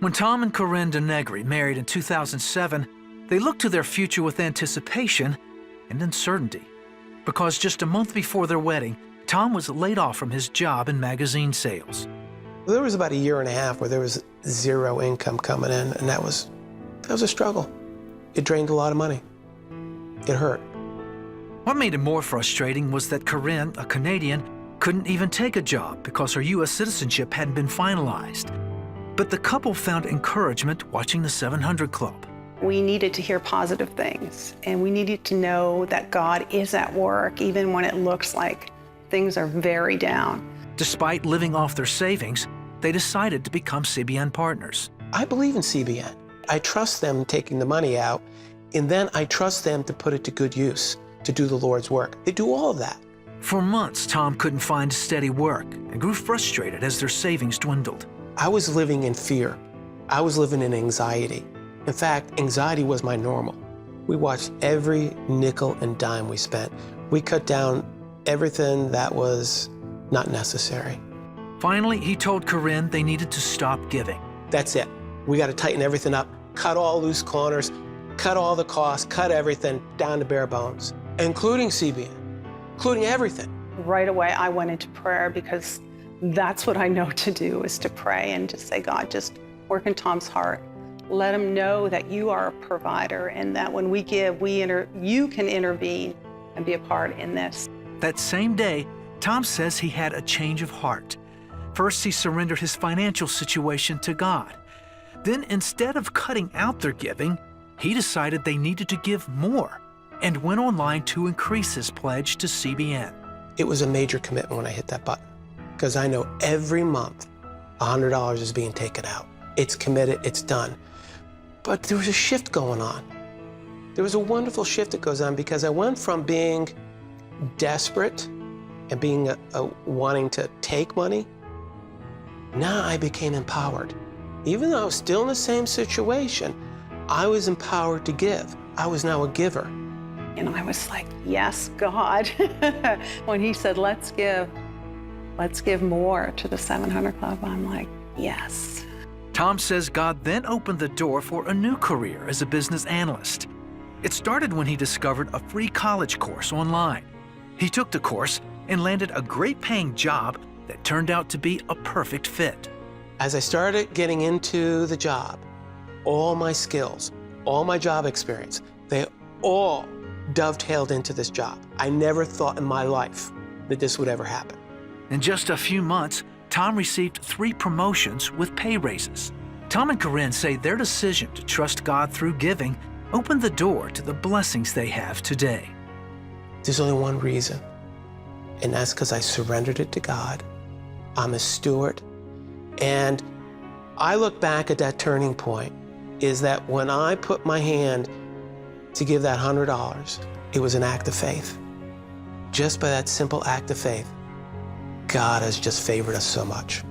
When Tom and Corrine Denegri married in 2007, they looked to their future with anticipation and uncertainty. Because just a month before their wedding, Tom was laid off from his job in magazine sales. There was about a year and a half where there was zero income coming in, and that was a struggle. It drained a lot of money. It hurt. What made it more frustrating was that Corrine, a Canadian, couldn't even take a job because her U.S. citizenship hadn't been finalized. But the couple found encouragement watching the 700 Club. We needed to hear positive things, and we needed to know that God is at work, even when it looks like things are very down. Despite living off their savings, they decided to become CBN partners. I believe in CBN. I trust them taking the money out, and then I trust them to put it to good use, to do the Lord's work. They do all of that. For months, Tom couldn't find steady work and grew frustrated as their savings dwindled. I was living in fear. I was living in anxiety. In fact, anxiety was my normal. We watched every nickel and dime we spent. We cut down everything that was not necessary. Finally, he told Corrine they needed to stop giving. That's it. We got to tighten everything up, cut all loose corners, cut all the costs, cut everything down to bare bones, including CBN, including everything. Right away, I went into prayer because that's what I know to do, is to pray and to say, God, just work in Tom's heart. Let him know that you are a provider and that when we give, you can intervene and be a part in this. That same day, Tom says he had a change of heart. First, he surrendered his financial situation to God. Then, instead of cutting out their giving, he decided they needed to give more and went online to increase his pledge to CBN. It was a major commitment when I hit that button, because I know every month $100 is being taken out. It's committed, it's done. But there was a shift going on. There was a wonderful shift that goes on, because I went from being desperate and being wanting to take money. Now I became empowered. Even though I was still in the same situation, I was empowered to give. I was now a giver. And I was like, yes, God. When he said, let's give more to the 700 Club, I'm like, yes. Tom says God then opened the door for a new career as a business analyst. It started when he discovered a free college course online. He took the course and landed a great-paying job that turned out to be a perfect fit. As I started getting into the job, all my skills, all my job experience, they all dovetailed into this job. I never thought in my life that this would ever happen. In just a few months, Tom received 3 promotions with pay raises. Tom and Corrine say their decision to trust God through giving opened the door to the blessings they have today. There's only one reason, and that's because I surrendered it to God. I'm a steward, and I look back at that turning point, is that when I put my hand to give that $100, it was an act of faith. Just by that simple act of faith, God has just favored us so much.